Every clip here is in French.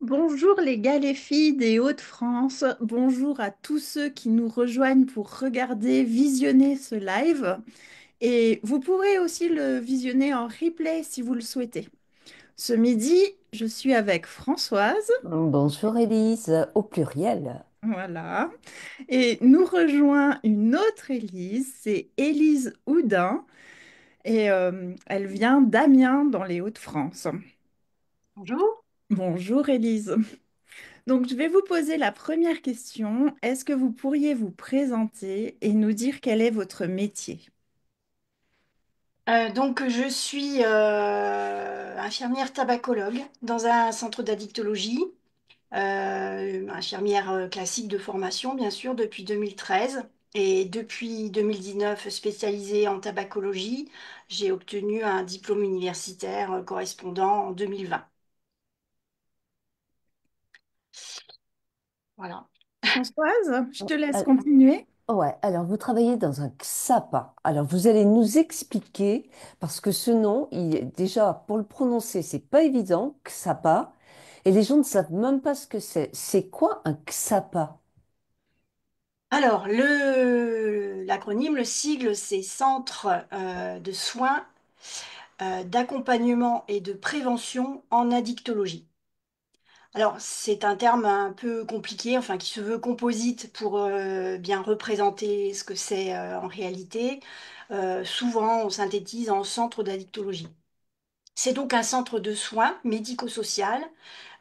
Bonjour les gars, les filles des Hauts-de-France. Bonjour à tous ceux qui nous rejoignent pour regarder, visionner ce live. Et vous pourrez aussi le visionner en replay si vous le souhaitez. Ce midi, je suis avec Françoise. Bonjour Élise, au pluriel. Voilà. Et nous rejoint une autre Élise, c'est Élise Houdin. Et elle vient d'Amiens dans les Hauts-de-France. Bonjour. Bonjour Élise. Donc, je vais vous poser la première question. Est-ce que vous pourriez vous présenter et nous dire quel est votre métier? Je suis infirmière tabacologue dans un centre d'addictologie, infirmière classique de formation, bien sûr, depuis 2013. Et depuis 2019, spécialisée en tabacologie, j'ai obtenu un diplôme universitaire correspondant en 2020. Voilà. Françoise, je te laisse Al- continuer. Ouais, alors vous travaillez dans un XAPA. Alors vous allez nous expliquer, parce que ce nom, déjà pour le prononcer, c'est pas évident, XAPA, et les gens ne savent même pas ce que c'est. C'est quoi un XAPA? Alors, l'acronyme, le sigle, c'est Centre de soins, d'accompagnement et de prévention en addictologie. Alors, c'est un terme un peu compliqué, enfin, qui se veut composite pour bien représenter ce que c'est en réalité. Souvent, on synthétise en centre d'addictologie. C'est donc un centre de soins médico-social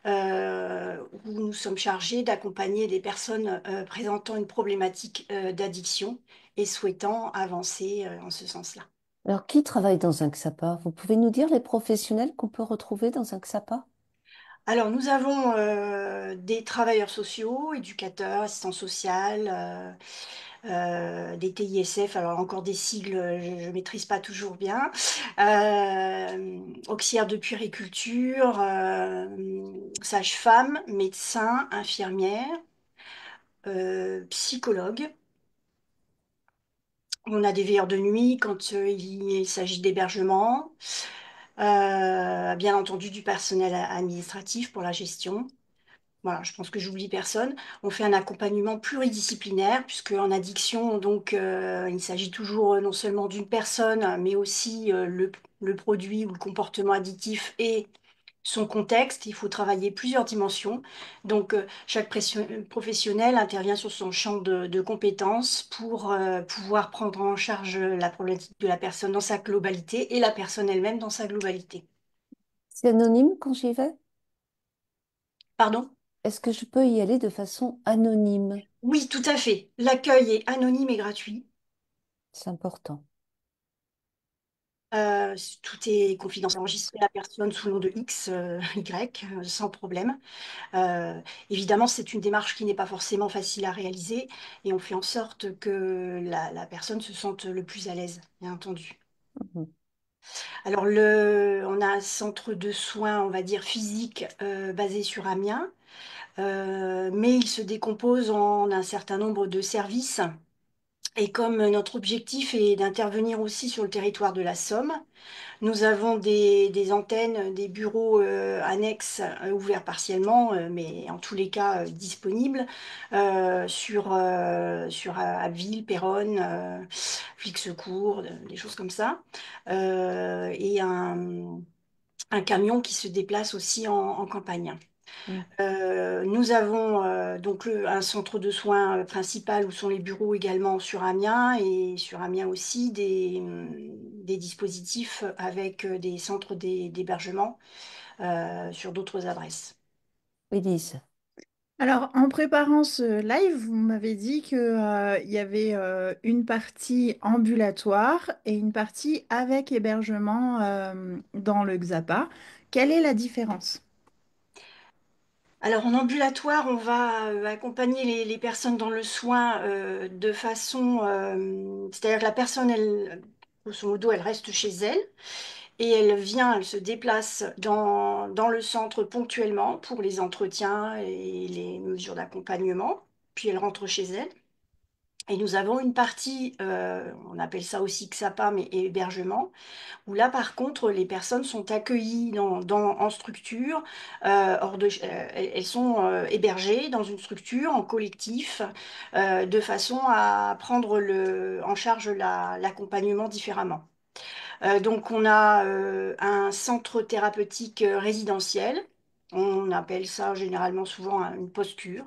où nous sommes chargés d'accompagner des personnes présentant une problématique d'addiction et souhaitant avancer en ce sens-là. Alors qui travaille dans un XAPA? Vous pouvez nous dire les professionnels qu'on peut retrouver dans un XAPA? Alors, nous avons des travailleurs sociaux, éducateurs, assistants sociaux, des TISF, alors encore des sigles, je ne maîtrise pas toujours bien, auxiliaires de puériculture, sages-femmes, médecins, infirmières, psychologues. On a des veilleurs de nuit quand il s'agit d'hébergement. Bien entendu du personnel administratif pour la gestion. Voilà, je pense que j'oublie personne. On fait un accompagnement pluridisciplinaire, puisque en addiction, il s'agit toujours non seulement d'une personne, mais aussi le produit ou le comportement addictif et son contexte. Il faut travailler plusieurs dimensions. Chaque professionnel intervient sur son champ de compétences pour pouvoir prendre en charge la problématique de la personne dans sa globalité et la personne elle-même dans sa globalité. C'est anonyme quand j'y vais? Pardon? Est-ce que je peux y aller de façon anonyme? Oui, tout à fait. L'accueil est anonyme et gratuit. C'est important. Tout est confidentiel, enregistré la personne sous le nom de X, Y, sans problème. Euh, Évidemment, c'est une démarche qui n'est pas forcément facile à réaliser et on fait en sorte que la personne se sente le plus à l'aise, bien entendu. Mhm. Alors, on a un centre de soins, on va dire, physique basé sur Amiens, mais il se décompose en un certain nombre de services. Et comme notre objectif est d'intervenir aussi sur le territoire de la Somme, nous avons des antennes, des bureaux annexes ouverts partiellement, mais en tous les cas disponibles sur Abbeville, Péronne, Flixecourt, des choses comme ça. Et un camion qui se déplace aussi en campagne. Mhm. Nous avons un centre de soins principal où sont les bureaux également sur Amiens et sur Amiens aussi des dispositifs avec des centres d'hébergement sur d'autres adresses. Élise. Alors, en préparant ce live, vous m'avez dit que, il y avait une partie ambulatoire et une partie avec hébergement dans le XAPA. Quelle est la différence? Alors en ambulatoire, on va accompagner les personnes dans le soin de façon, c'est-à-dire que la personne, elle, grosso modo, elle reste chez elle. Et elle se déplace dans le centre ponctuellement pour les entretiens et les mesures d'accompagnement. Puis elle rentre chez elle. Et nous avons une partie, on appelle ça aussi XAPA, mais hébergement, où là, par contre, les personnes sont accueillies en structure, elles sont hébergées dans une structure, en collectif, de façon à prendre en charge l'accompagnement différemment. Donc, on a un centre thérapeutique résidentiel, on appelle ça généralement souvent une post-cure,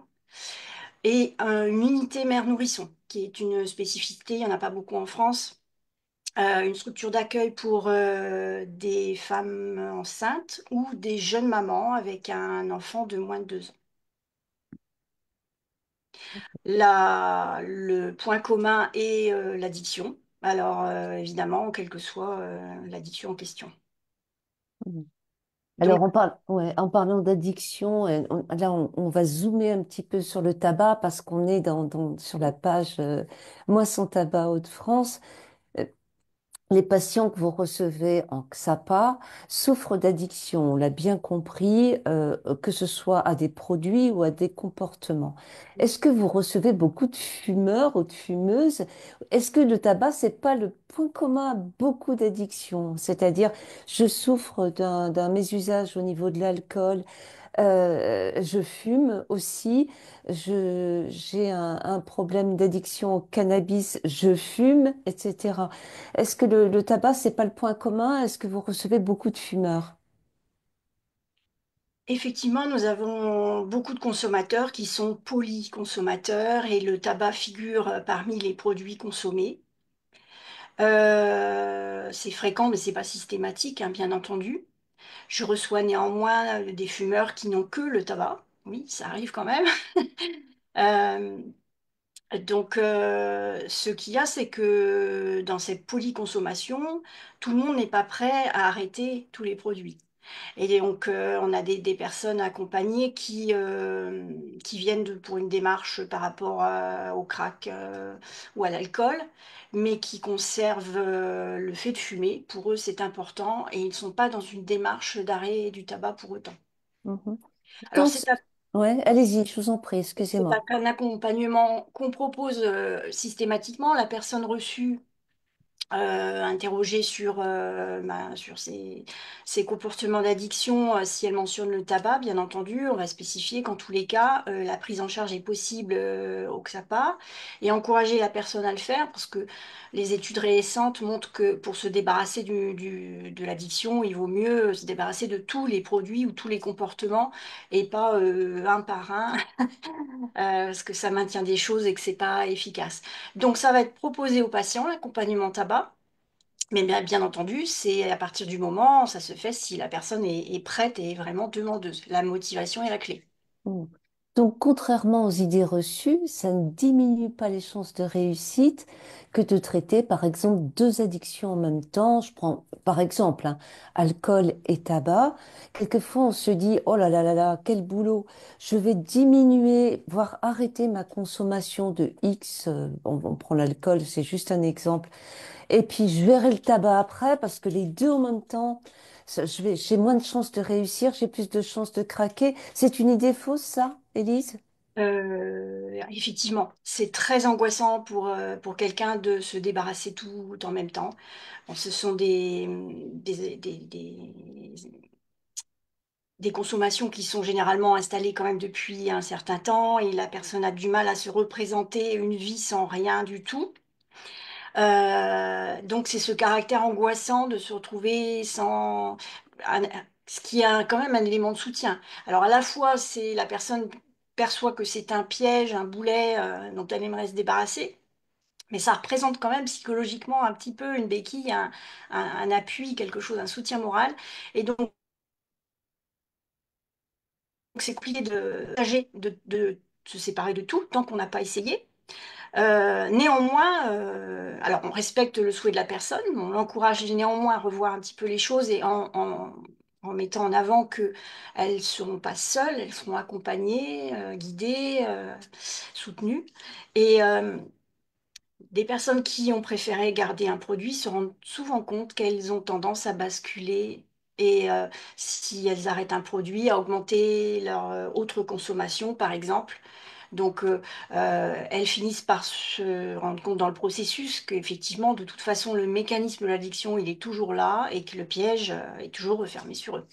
et une unité mère-nourrisson, qui est une spécificité, il n'y en a pas beaucoup en France, une structure d'accueil pour des femmes enceintes ou des jeunes mamans avec un enfant de moins de 2 ans. Le point commun est l'addiction. Alors évidemment, quelle que soit l'addiction en question. Mhm. Donc Alors, ouais, en parlant d'addiction, là, on va zoomer un petit peu sur le tabac parce qu'on est sur la page Moi sans tabac Hauts-de-France. Euh, Les patients que vous recevez en XAPA souffrent d'addiction, on l'a bien compris, que ce soit à des produits ou à des comportements. Est-ce que vous recevez beaucoup de fumeurs ou de fumeuses? Est-ce que le tabac, c'est pas le point commun à beaucoup d'addictions? C'est-à-dire, je souffre d'un mésusage au niveau de l'alcool, je fume aussi. J'ai un problème d'addiction au cannabis. Je fume, etc. Est-ce que le tabac, c'est pas le point commun? Est-ce que vous recevez beaucoup de fumeurs? effectivement, nous avons beaucoup de consommateurs qui sont polyconsommateurs et le tabac figure parmi les produits consommés. C'est fréquent, mais c'est pas systématique, hein, bien entendu. Je reçois néanmoins des fumeurs qui n'ont que le tabac. Oui, ça arrive quand même. Euh, ce qu'il y a, c'est que dans cette polyconsommation, tout le monde n'est pas prêt à arrêter tous les produits. Et donc, on a des personnes accompagnées qui viennent pour une démarche par rapport au crack ou à l'alcool, mais qui conservent le fait de fumer. Pour eux, c'est important et ils ne sont pas dans une démarche d'arrêt du tabac pour autant. Mhm. Alors, Donc, ouais, allez-y, je vous en prie, c'est excusez-moi. un accompagnement qu'on propose systématiquement. La personne reçue interrogée sur ses comportements d'addiction, si elle mentionne le tabac, bien entendu, on va spécifier qu'en tous les cas, la prise en charge est possible au XAPA et encourager la personne à le faire parce que les études récentes montrent que pour se débarrasser de l'addiction, il vaut mieux se débarrasser de tous les produits ou tous les comportements et pas un par un parce que ça maintient des choses et que c'est pas efficace. Donc ça va être proposé aux patients, l'accompagnement tabac, mais bien entendu, c'est à partir du moment, ça se fait si la personne est prête et est vraiment demandeuse. La motivation est la clé. Mm. Donc, contrairement aux idées reçues, ça ne diminue pas les chances de réussite que de traiter, par exemple, deux addictions en même temps. Je prends, par exemple, hein, alcool et tabac. Quelquefois, on se dit, oh là là là là, quel boulot! Je vais diminuer, voire arrêter ma consommation de X. On prend l'alcool, c'est juste un exemple. Et puis, je verrai le tabac après parce que les deux en même temps, j'ai moins de chances de réussir, j'ai plus de chances de craquer. C'est une idée fausse, ça, Élise? Effectivement, c'est très angoissant pour quelqu'un de se débarrasser tout en même temps. Bon, ce sont des consommations qui sont généralement installées quand même depuis un certain temps et la personne a du mal à se représenter une vie sans rien du tout. Donc c'est ce caractère angoissant de se retrouver sans... un- ce qui est quand même un élément de soutien. Alors à la fois, c'est la personne perçoit que c'est un piège, un boulet dont elle aimerait se débarrasser, mais ça représente quand même psychologiquement un petit peu une béquille, un appui, quelque chose, un soutien moral. Et donc c'est compliqué de se séparer de tout tant qu'on n'a pas essayé. Néanmoins, alors on respecte le souhait de la personne, mais on l'encourage néanmoins à revoir un petit peu les choses et en mettant en avant qu'elles ne seront pas seules, elles seront accompagnées, guidées, soutenues. Et des personnes qui ont préféré garder un produit se rendent souvent compte qu'elles ont tendance à basculer et si elles arrêtent un produit, à augmenter leur autre consommation, par exemple. Donc, elles finissent par se rendre compte dans le processus qu'effectivement, de toute façon, le mécanisme de l'addiction, il est toujours là et que le piège, est toujours refermé sur eux.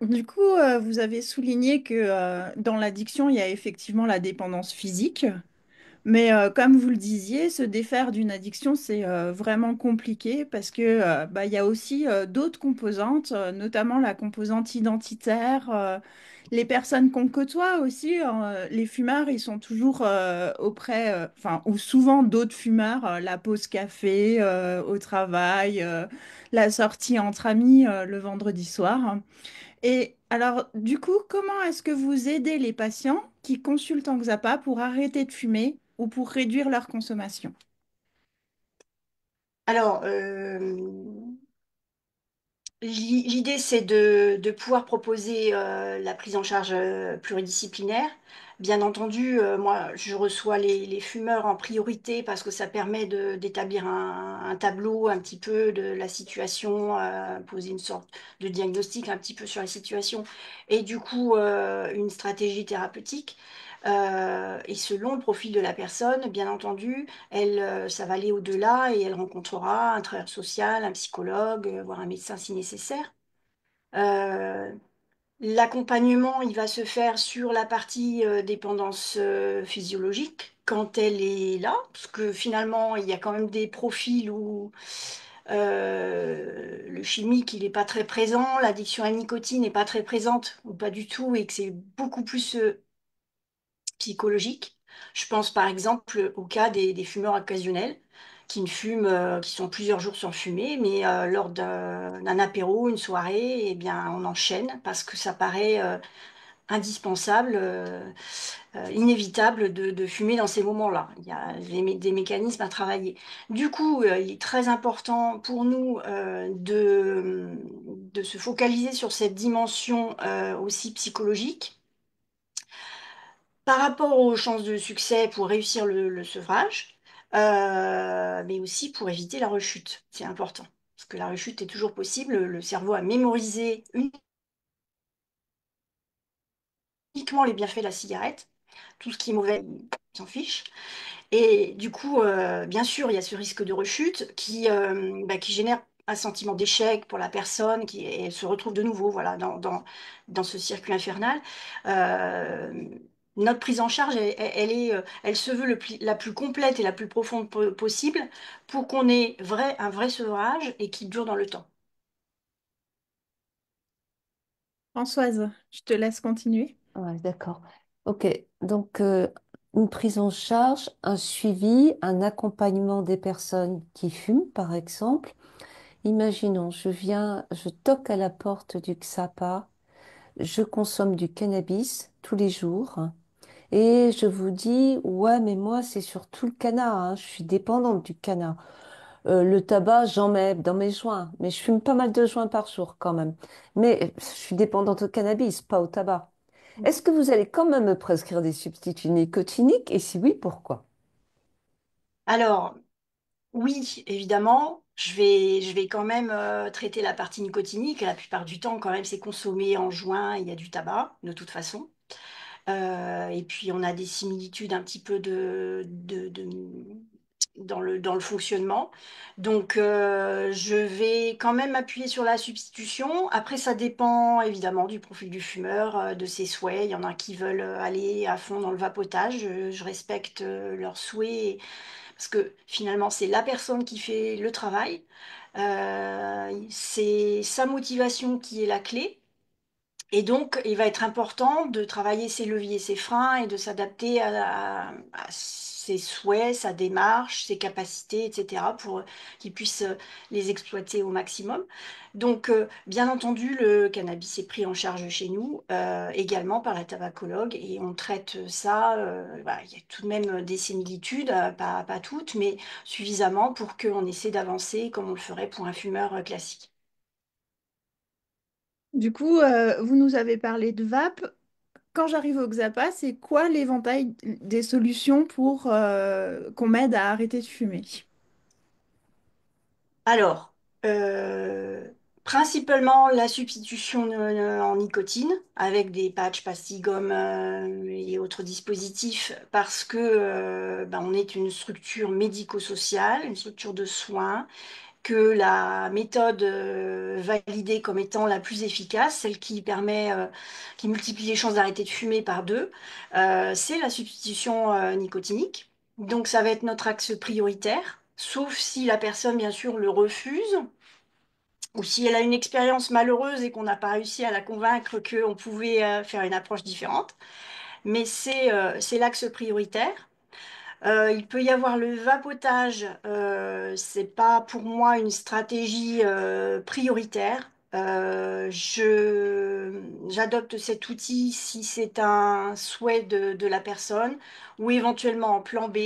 Du coup, vous avez souligné que dans l'addiction, il y a effectivement la dépendance physique. Mais comme vous le disiez, se défaire d'une addiction, c'est vraiment compliqué parce que bah, il y a aussi d'autres composantes, notamment la composante identitaire. Les personnes qu'on côtoie aussi, les fumeurs, ils sont toujours auprès, enfin, ou souvent d'autres fumeurs, la pause café au travail, la sortie entre amis le vendredi soir. Et alors, du coup, comment est-ce que vous aidez les patients qui consultent en Xapa pour arrêter de fumer ou pour réduire leur consommation? Alors, l'idée, c'est de pouvoir proposer la prise en charge pluridisciplinaire. Bien entendu, moi, je reçois les fumeurs en priorité parce que ça permet d'établir un tableau un petit peu de la situation, poser une sorte de diagnostic un petit peu sur la situation et du coup, une stratégie thérapeutique. Et selon le profil de la personne, bien entendu, ça va aller au-delà et elle rencontrera un travailleur social, un psychologue, voire un médecin si nécessaire. Euh, L'accompagnement, il va se faire sur la partie dépendance physiologique quand elle est là, parce que finalement, il y a quand même des profils où le chimique, il n'est pas très présent, l'addiction à la nicotine n'est pas très présente, ou pas du tout, et que c'est beaucoup plus psychologique. Je pense par exemple au cas des fumeurs occasionnels qui ne fument, qui sont plusieurs jours sans fumer, mais lors d'un apéro, une soirée, eh bien, on enchaîne parce que ça paraît indispensable, inévitable de fumer dans ces moments-là. Il y a des mécanismes à travailler. Du coup, il est très important pour nous de se focaliser sur cette dimension aussi psychologique par rapport aux chances de succès pour réussir le sevrage, mais aussi pour éviter la rechute. C'est important, parce que la rechute est toujours possible. Le cerveau a mémorisé uniquement les bienfaits de la cigarette. Tout ce qui est mauvais, il s'en fiche. Et du coup, bien sûr, il y a ce risque de rechute qui génère un sentiment d'échec pour la personne et elle se retrouve de nouveau voilà, dans ce circuit infernal. Euh, Notre prise en charge, elle se veut la plus complète et la plus profonde possible pour qu'on ait un vrai sevrage et qui dure dans le temps. Françoise, je te laisse continuer. Ouais, d'accord. Ok, donc une prise en charge, un suivi, un accompagnement des personnes qui fument, par exemple. Imaginons, je toque à la porte du XAPA, je consomme du cannabis tous les jours et je vous dis, ouais, mais moi, c'est surtout le canard, hein, je suis dépendante du canard. Le tabac, j'en mets dans mes joints, mais je fume pas mal de joints par jour quand même. Mais je suis dépendante au cannabis, pas au tabac. Est-ce que vous allez quand même me prescrire des substituts nicotiniques? Et si oui, pourquoi? Alors, oui, évidemment, je vais quand même traiter la partie nicotinique. La plupart du temps, quand même, c'est consommé en joint, il y a du tabac, de toute façon. Et puis, on a des similitudes un petit peu dans le fonctionnement. Donc, je vais quand même appuyer sur la substitution. Après, ça dépend évidemment du profil du fumeur, de ses souhaits. Il y en a qui veulent aller à fond dans le vapotage. Je respecte leurs souhaits parce que finalement, c'est la personne qui fait le travail. C'est sa motivation qui est la clé. Et donc, il va être important de travailler ses leviers, ses freins et de s'adapter à ses souhaits, sa démarche, ses capacités, etc., pour qu'il puisse les exploiter au maximum. Donc, bien entendu, le cannabis est pris en charge chez nous, également par la tabacologue, et on traite ça. Il y a tout de même des similitudes, pas toutes, mais suffisamment pour qu'on essaie d'avancer comme on le ferait pour un fumeur classique. Du coup, vous nous avez parlé de vape. Quand j'arrive au Xapa, c'est quoi l'éventail des solutions pour qu'on m'aide à arrêter de fumer? Alors, euh, Principalement la substitution en nicotine avec des patchs, pastilles, gommes et autres dispositifs parce que on est une structure médico-sociale, une structure de soins, que la méthode validée comme étant la plus efficace, celle qui permet, qui multiplie les chances d'arrêter de fumer par deux, c'est la substitution nicotinique. Donc ça va être notre axe prioritaire, sauf si la personne, bien sûr, le refuse ou si elle a une expérience malheureuse et qu'on n'a pas réussi à la convaincre qu'on pouvait faire une approche différente. Mais c'est l'axe prioritaire. Il peut y avoir le vapotage. C'est pas pour moi une stratégie prioritaire. J'adopte cet outil si c'est un souhait de la personne ou éventuellement en plan B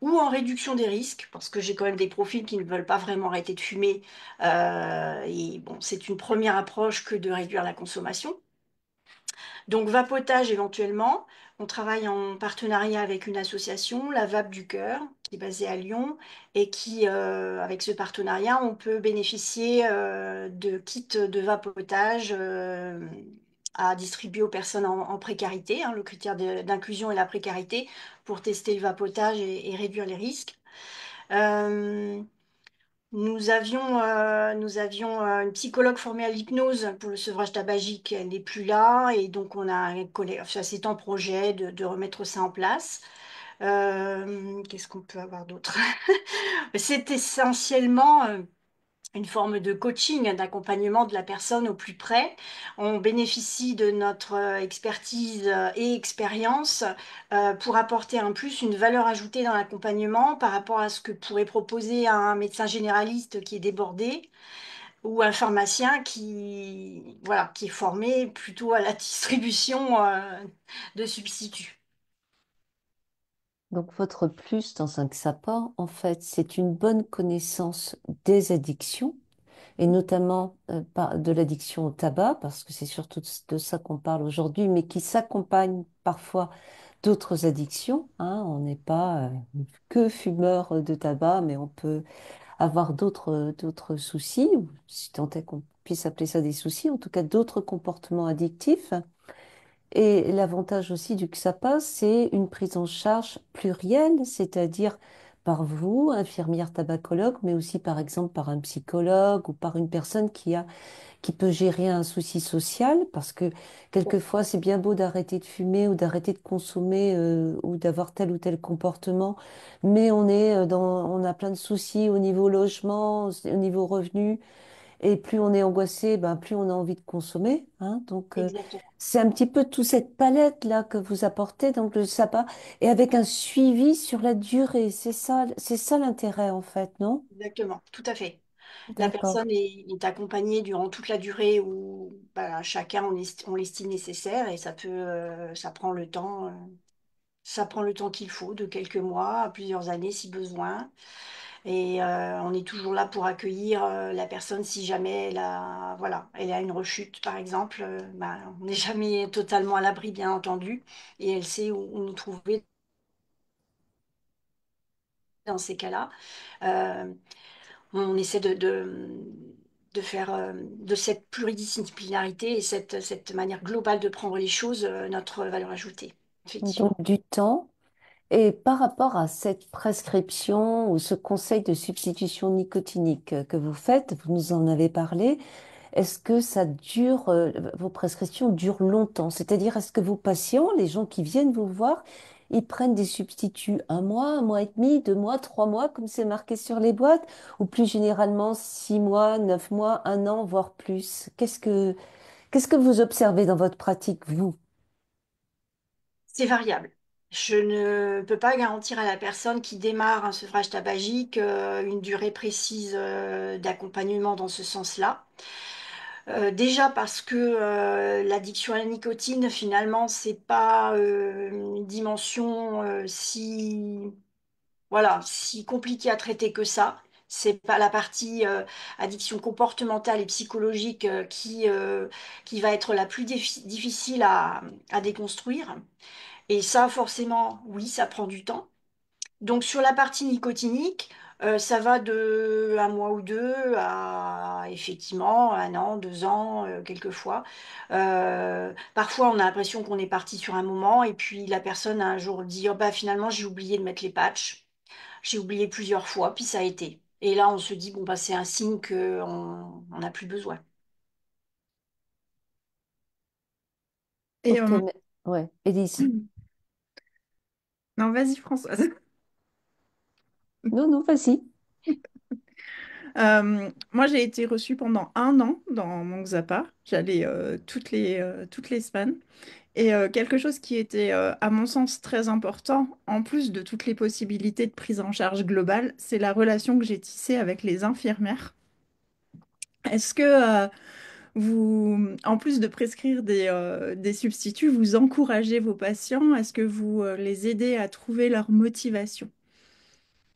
ou en réduction des risques, parce que j'ai quand même des profils qui ne veulent pas vraiment arrêter de fumer. Et bon, c'est une première approche que de réduire la consommation. Donc vapotage éventuellement. On travaille en partenariat avec une association, la Vape du Cœur, qui est basée à Lyon, et qui, avec ce partenariat, on peut bénéficier de kits de vapotage à distribuer aux personnes en précarité. Hein. Le critère d'inclusion est la précarité pour tester le vapotage et réduire les risques. Euh, nous avions une psychologue formée à l'hypnose pour le sevrage tabagique. Elle n'est plus là et donc on a enfin, c'est en projet de remettre ça en place. Qu'est-ce qu'on peut avoir d'autre? C'est essentiellement une forme de coaching, d'accompagnement de la personne au plus près. On bénéficie de notre expertise et expérience pour apporter un plus, une valeur ajoutée dans l'accompagnement par rapport à ce que pourrait proposer un médecin généraliste qui est débordé ou un pharmacien voilà, qui est formé plutôt à la distribution de substituts. Donc votre plus dans un XAPA, en fait, c'est une bonne connaissance des addictions et notamment de l'addiction au tabac, parce que c'est surtout de ça qu'on parle aujourd'hui, mais qui s'accompagne parfois d'autres addictions. Hein. On n'est pas que fumeur de tabac, mais on peut avoir d'autres soucis, ou si tant est qu'on puisse appeler ça des soucis, en tout cas d'autres comportements addictifs. Et l'avantage aussi du XAPA, c'est une prise en charge plurielle, c'est-à-dire par vous, infirmière tabacologue, mais aussi par exemple par un psychologue ou par une personne qui peut gérer un souci social, parce que quelquefois c'est bien beau d'arrêter de fumer ou d'arrêter de consommer ou d'avoir tel ou tel comportement, mais on a plein de soucis au niveau logement, au niveau revenu. Et plus on est angoissé, ben, plus on a envie de consommer, hein. Donc, Exactement. c'est un petit peu toute cette palette-là que vous apportez, donc le sabbat, et avec un suivi sur la durée. C'est ça l'intérêt, en fait, non? Exactement, tout à fait. La D'accord. personne est accompagnée durant toute la durée où chacun on l'estime nécessaire et ça prend le temps, ça prend le temps qu'il faut, de quelques mois à plusieurs années si besoin. Et on est toujours là pour accueillir la personne si jamais elle a une rechute par exemple. On n'est jamais totalement à l'abri bien entendu et elle sait où nous trouver dans ces cas-là. Euh, on essaie de faire de cette pluridisciplinarité et cette manière globale de prendre les choses notre valeur ajoutée, Donc, effectivement. du temps. Et par rapport à cette prescription ou ce conseil de substitution nicotinique que vous faites, vous nous en avez parlé. Est-ce que ça dure, vos prescriptions durent longtemps? C'est-à-dire, est-ce que vos patients, les gens qui viennent vous voir, ils prennent des substituts un mois et demi, 2 mois, 3 mois, comme c'est marqué sur les boîtes, ou plus généralement 6 mois, 9 mois, un an, voire plus? Qu'est-ce que vous observez dans votre pratique, vous? C'est variable. Je ne peux pas garantir à la personne qui démarre un sevrage tabagique une durée précise d'accompagnement dans ce sens-là. Déjà parce que l'addiction à la nicotine, finalement, c'est pas une dimension si compliquée à traiter que ça. C'est pas la partie addiction comportementale et psychologique qui va être la plus difficile à déconstruire. Et ça, forcément, oui, ça prend du temps. Donc sur la partie nicotinique, Ça va de un mois ou deux à effectivement un an, 2 ans, quelquefois. Parfois, on a l'impression qu'on est parti sur un moment et puis la personne a un jour dit, oh, bah, finalement, j'ai oublié de mettre les patchs. J'ai oublié plusieurs fois, puis ça a été. Et là, on se dit, bon, bah, c'est un signe qu'on n'a plus besoin. Et, Ok, mais ouais, Élise. non, vas-y, Françoise. Non, non, vas-y. Moi, j'ai été reçue pendant un an dans mon Xapa. J'allais toutes les semaines. Et quelque chose qui était, à mon sens, très important, en plus de toutes les possibilités de prise en charge globale, c'est la relation que j'ai tissée avec les infirmières. Est-ce que vous, en plus de prescrire des substituts, vous encouragez vos patients? Est-ce que vous les aidez à trouver leur motivation?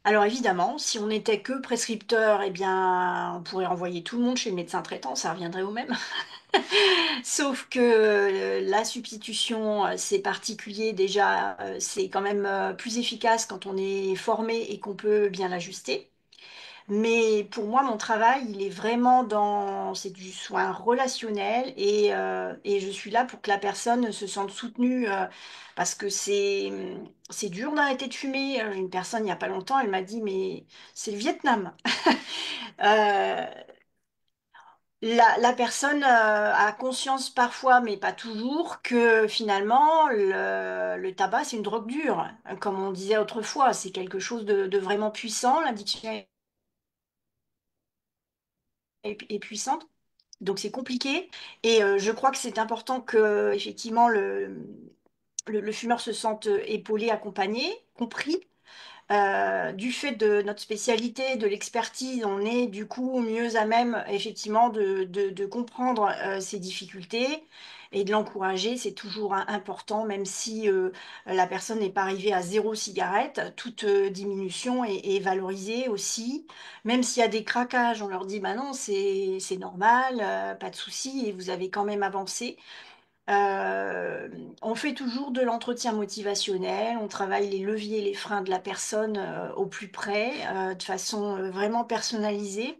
Alors évidemment, si on n'était que prescripteur, eh bien, on pourrait envoyer tout le monde chez le médecin traitant, ça reviendrait au même. Sauf que la substitution, c'est particulier déjà, c'est quand même plus efficace quand on est formé et qu'on peut bien l'ajuster. Mais pour moi, mon travail, il est vraiment c'est du soin relationnel et je suis là pour que la personne se sente soutenue parce que c'est dur d'arrêter de fumer. Une personne, il n'y a pas longtemps, elle m'a dit, mais c'est le Vietnam. Euh, la personne a conscience parfois, mais pas toujours, que finalement, le tabac, c'est une drogue dure. Comme on disait autrefois, c'est quelque chose de vraiment puissant. L'addiction est puissante. Donc c'est compliqué et je crois que c'est important que effectivement le fumeur se sente épaulé, accompagné, compris. Du fait de notre spécialité, de l'expertise, on est du coup mieux à même effectivement de comprendre ses difficultés et de l'encourager. C'est toujours important, même si la personne n'est pas arrivée à 0 cigarette, toute diminution est valorisée aussi. Même s'il y a des craquages, on leur dit, bah non, c'est normal, pas de souci, et vous avez quand même avancé. Euh, on fait toujours de l'entretien motivationnel, on travaille les leviers et les freins de la personne au plus près, de façon vraiment personnalisée.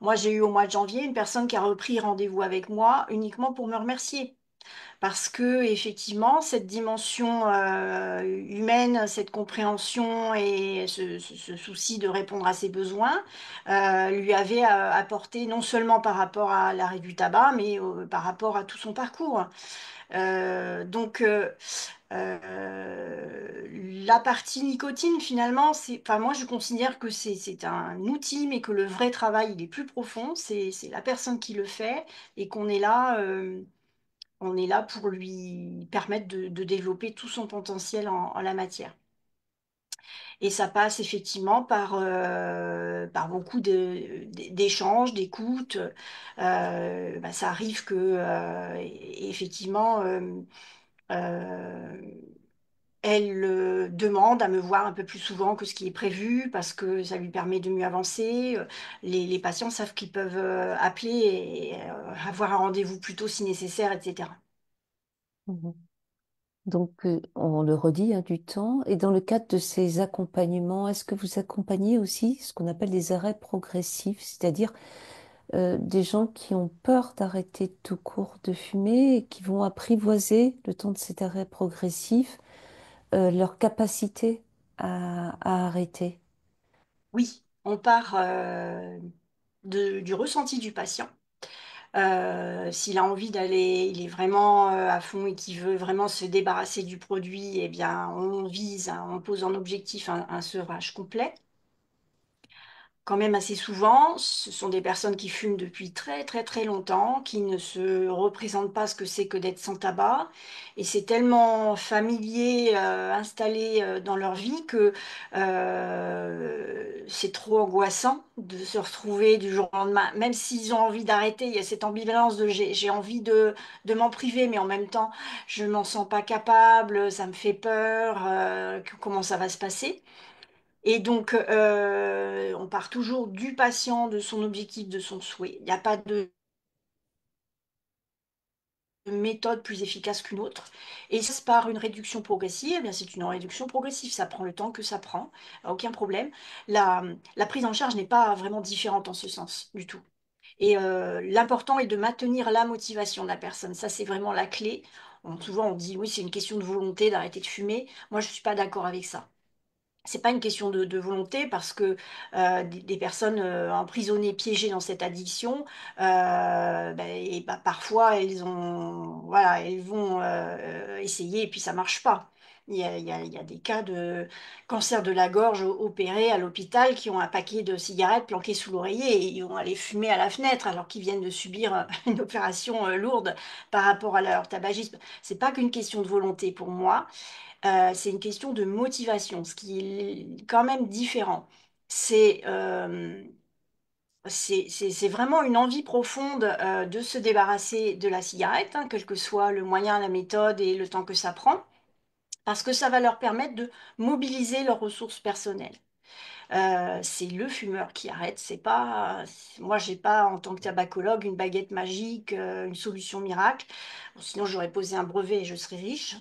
Moi, j'ai eu au mois de janvier une personne qui a repris rendez-vous avec moi uniquement pour me remercier. Parce que effectivement, cette dimension humaine, cette compréhension et ce souci de répondre à ses besoins lui avait apporté non seulement par rapport à l'arrêt du tabac, mais par rapport à tout son parcours. Donc, la partie nicotine, finalement, enfin, moi, je considère que c'est un outil, mais que le vrai travail, il est plus profond. C'est la personne qui le fait et qu'on est là. On est là pour lui permettre de développer tout son potentiel en la matière. Et ça passe effectivement par beaucoup d'échanges, d'écoute. Bah, ça arrive que, effectivement, euh, elle demande à me voir un peu plus souvent que ce qui est prévu parce que ça lui permet de mieux avancer. Les patients savent qu'ils peuvent appeler et avoir un rendez-vous plus tôt si nécessaire, etc. Mhm. Donc, on le redit, hein, du temps. Et dans le cadre de ces accompagnements, est-ce que vous accompagnez aussi ce qu'on appelle des arrêts progressifs, c'est-à-dire des gens qui ont peur d'arrêter tout court de fumer et qui vont apprivoiser, le temps de cet arrêt progressif, leur capacité à arrêter? Oui, on part du ressenti du patient. S'il a envie d'aller, il est vraiment à fond et qu'il veut vraiment se débarrasser du produit, eh bien, on vise, hein, on pose en objectif un sevrage complet. Quand même assez souvent, ce sont des personnes qui fument depuis très très très longtemps, qui ne se représentent pas ce que c'est que d'être sans tabac. Et c'est tellement familier, installé dans leur vie que c'est trop angoissant de se retrouver du jour au lendemain. Même s'ils ont envie d'arrêter, il y a cette ambivalence de j'ai envie de m'en priver, mais en même temps, je m'en sens pas capable, ça me fait peur, comment ça va se passer. Et donc, on part toujours du patient, de son objectif, de son souhait. Il n'y a pas de méthode plus efficace qu'une autre. Et ça, c'est par une réduction progressive, eh bien, c'est une réduction progressive. Ça prend le temps que ça prend, aucun problème. La, la prise en charge n'est pas vraiment différente en ce sens du tout. Et l'important est de maintenir la motivation de la personne. Ça, c'est vraiment la clé. Souvent, on dit, oui, c'est une question de volonté d'arrêter de fumer. Moi, je ne suis pas d'accord avec ça. C'est pas une question de volonté parce que des personnes emprisonnées, piégées dans cette addiction, et bah, parfois voilà, elles vont essayer et puis ça marche pas. Il y a des cas de cancer de la gorge opérés à l'hôpital qui ont un paquet de cigarettes planqué sous l'oreiller et ils vont aller fumer à la fenêtre alors qu'ils viennent de subir une opération lourde par rapport à leur tabagisme. C'est pas qu'une question de volonté pour moi. C'est une question de motivation, ce qui est quand même différent. C'est c'est vraiment une envie profonde de se débarrasser de la cigarette, hein, quel que soit le moyen, la méthode et le temps que ça prend, parce que ça va leur permettre de mobiliser leurs ressources personnelles. C'est le fumeur qui arrête, c'est pas, moi j'ai pas en tant que tabacologue une baguette magique, une solution miracle. Bon, sinon j'aurais posé un brevet et je serais riche.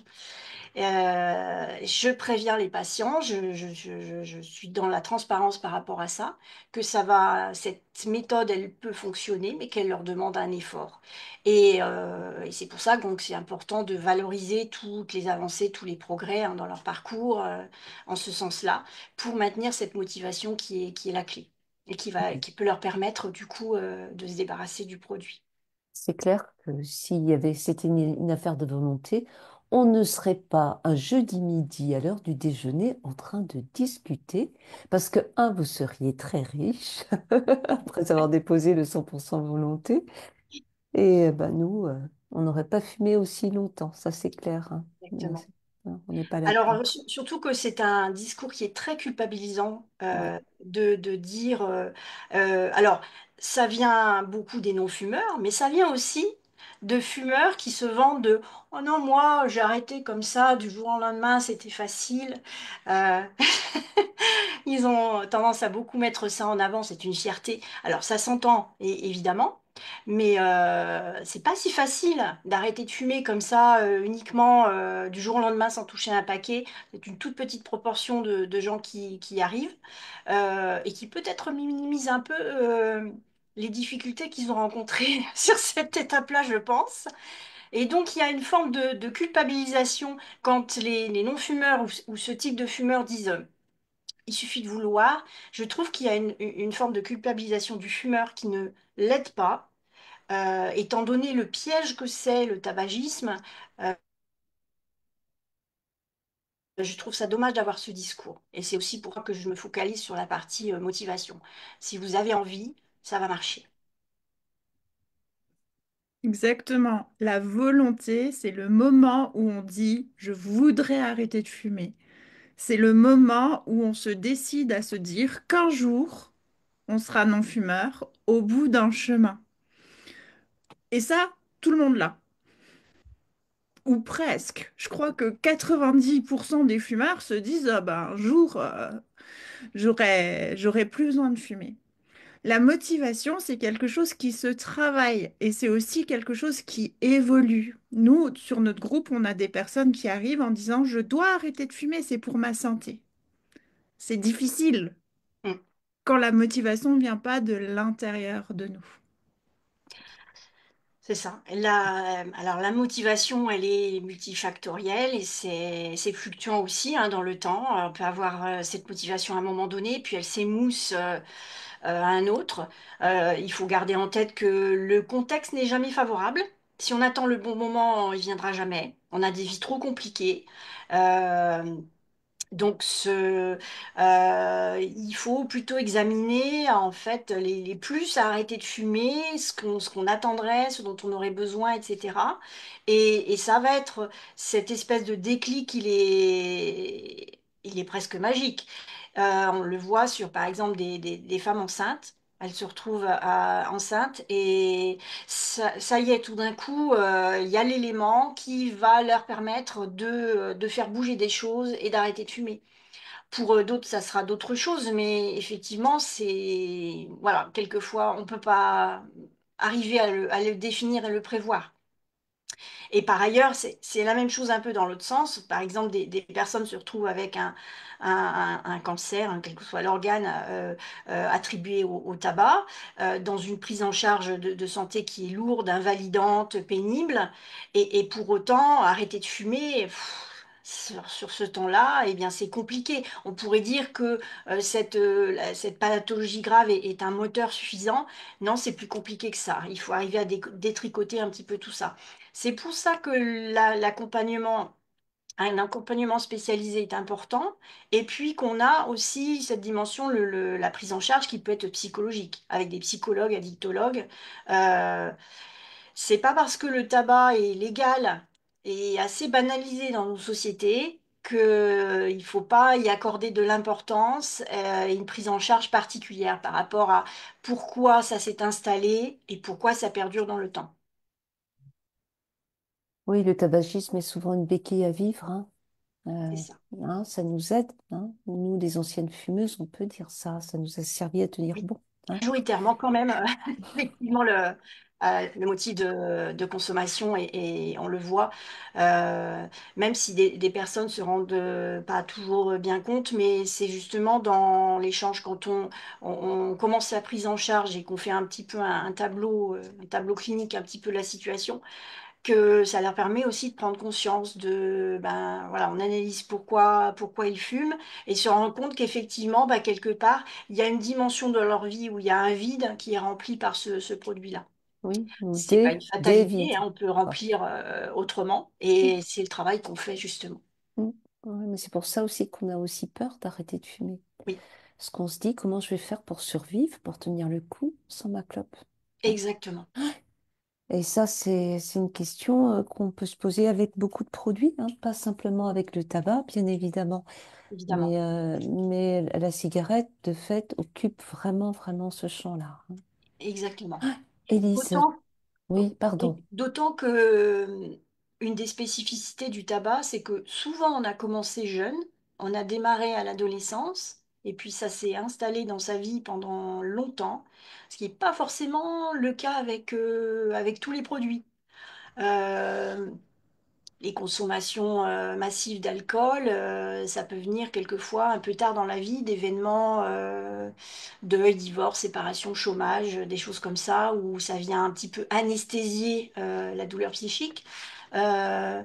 Je préviens les patients, je suis dans la transparence par rapport à ça, que cette méthode, elle peut fonctionner, mais qu'elle leur demande un effort. Et c'est pour ça donc c'est important de valoriser toutes les avancées, tous les progrès hein, dans leur parcours, en ce sens-là, pour maintenir cette motivation qui est la clé et qui peut leur permettre du coup de se débarrasser du produit. C'est clair que s'il y avait, c'était une affaire de volonté, on ne serait pas un jeudi midi à l'heure du déjeuner en train de discuter, parce que, un, vous seriez très riche après avoir déposé le 100% volonté, et ben, nous, on n'aurait pas fumé aussi longtemps, ça c'est clair, hein. Exactement. On n'est pas Alors, là-dedans. surtout que c'est un discours qui est très culpabilisant Ouais. de dire... alors, ça vient beaucoup des non-fumeurs, mais ça vient aussi de fumeurs qui se vantent de «Oh non, moi, j'ai arrêté comme ça du jour au lendemain, c'était facile». Euh, Ils ont tendance à beaucoup mettre ça en avant, c'est une fierté. Alors ça s'entend, évidemment, mais c'est pas si facile d'arrêter de fumer comme ça uniquement du jour au lendemain sans toucher un paquet. C'est une toute petite proportion de gens qui y arrivent et qui peut-être minimisent un peu les difficultés qu'ils ont rencontrées sur cette étape-là, je pense. Et donc il y a une forme de culpabilisation quand les non-fumeurs ou ce type de fumeurs disent il suffit de vouloir. Je trouve qu'il y a une forme de culpabilisation du fumeur qui ne l'aide pas, étant donné le piège que c'est le tabagisme. euh, je trouve ça dommage d'avoir ce discours. Et c'est aussi pour ça que je me focalise sur la partie motivation. Si vous avez envie, ça va marcher. Exactement. La volonté, c'est le moment où on dit je voudrais arrêter de fumer. C'est le moment où on se décide à se dire qu'un jour, on sera non-fumeur au bout d'un chemin. Et ça, tout le monde l'a. Ou presque. Je crois que 90% des fumeurs se disent ah ben, un jour, j'aurai plus besoin de fumer. La motivation, c'est quelque chose qui se travaille et c'est aussi quelque chose qui évolue. Nous, sur notre groupe, on a des personnes qui arrivent en disant je dois arrêter de fumer, c'est pour ma santé. C'est difficile Mm. quand la motivation ne vient pas de l'intérieur de nous. C'est ça. Alors la motivation, elle est multifactorielle et c'est fluctuant aussi hein, dans le temps. On peut avoir cette motivation à un moment donné, puis elle s'émousse à un autre. Il faut garder en tête que le contexte n'est jamais favorable. Si on attend le bon moment, il viendra jamais. On a des vies trop compliquées. Euh, il faut plutôt examiner en fait les plus à arrêter de fumer, ce qu'on attendrait, ce dont on aurait besoin, etc. Et ça va être cette espèce de déclic, il est presque magique. On le voit sur par exemple des femmes enceintes. Elles se retrouvent enceintes et ça y est, tout d'un coup, il y a l'élément qui va leur permettre de faire bouger des choses et d'arrêter de fumer. Pour d'autres, ça sera d'autres choses, mais effectivement, c'est... Voilà, quelquefois, on ne peut pas arriver à le définir et le prévoir. Et par ailleurs, c'est la même chose un peu dans l'autre sens. Par exemple, des personnes se retrouvent avec un cancer, hein, quel que soit l'organe attribué au tabac, dans une prise en charge de santé qui est lourde, invalidante, pénible, et pour autant, arrêter de fumer. Sur ce temps-là, eh bien, c'est compliqué. On pourrait dire que cette pathologie grave est un moteur suffisant. Non, c'est plus compliqué que ça. Il faut arriver à détricoter un petit peu tout ça. C'est pour ça que l'accompagnement, un accompagnement spécialisé est important, et puis qu'on a aussi cette dimension, la prise en charge qui peut être psychologique, avec des psychologues, addictologues. Euh, c'est pas parce que le tabac est légal et assez banalisé dans nos sociétés qu'il ne faut pas y accorder de l'importance et une prise en charge particulière par rapport à pourquoi ça s'est installé et pourquoi ça perdure dans le temps. Oui, le tabagisme est souvent une béquille à vivre, hein. C'est Euh, ça. Ça nous aide, hein. Nous, les anciennes fumeuses, on peut dire ça. Ça nous a servi à tenir bon, hein. Majoritairement quand même, effectivement, le motif de consommation et on le voit, euh, même si des personnes se rendent pas toujours bien compte, mais c'est justement dans l'échange quand on commence la prise en charge et qu'on fait un petit peu un tableau clinique, un petit peu la situation, que ça leur permet aussi de prendre conscience ben voilà, on analyse pourquoi ils fument et se rend compte qu'effectivement, bah, quelque part, il y a une dimension de leur vie où il y a un vide qui est rempli par ce produit-là. Oui, ou C'est pas une des fatalité, vides, hein, on peut quoi. remplir autrement et c'est le travail qu'on fait justement. Mm. Ouais, mais c'est pour ça aussi qu'on a aussi peur d'arrêter de fumer. Oui, Parce qu'on se dit comment je vais faire pour survivre, pour tenir le coup sans ma clope, hein. exactement, Et ça, c'est une question qu'on peut se poser avec beaucoup de produits, hein, pas simplement avec le tabac, bien évidemment. évidemment, Mais la cigarette, de fait, occupe vraiment, vraiment ce champ-là, hein. exactement. Élise, D'autant oui, Et pardon. d'autant que une des spécificités du tabac, c'est que souvent on a commencé jeune, on a démarré à l'adolescence, et puis ça s'est installé dans sa vie pendant longtemps, ce qui n'est pas forcément le cas avec tous les produits. Euh, les consommations massives d'alcool, ça peut venir quelquefois un peu tard dans la vie, d'événements deuil, divorce, séparation, chômage, des choses comme ça, où ça vient un petit peu anesthésier la douleur psychique. Euh,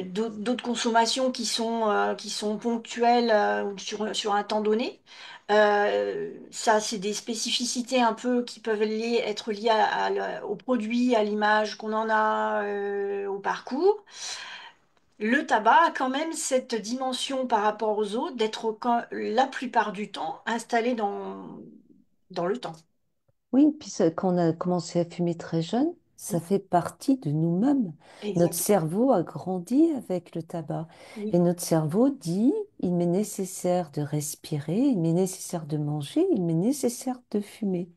d'autres consommations qui sont ponctuelles ou sur un temps donné. Ça, c'est des spécificités un peu qui peuvent être liées au produit, à l'image qu'on en a, au parcours. Le tabac a quand même cette dimension par rapport aux autres d'être la plupart du temps installé dans le temps. Oui, puis quand on a commencé à fumer très jeune, ça Mm. fait partie de nous-mêmes. Notre Exactement. cerveau a grandi avec le tabac. Et Oui, notre cerveau dit, il m'est nécessaire de respirer, il m'est nécessaire de manger, il m'est nécessaire de fumer.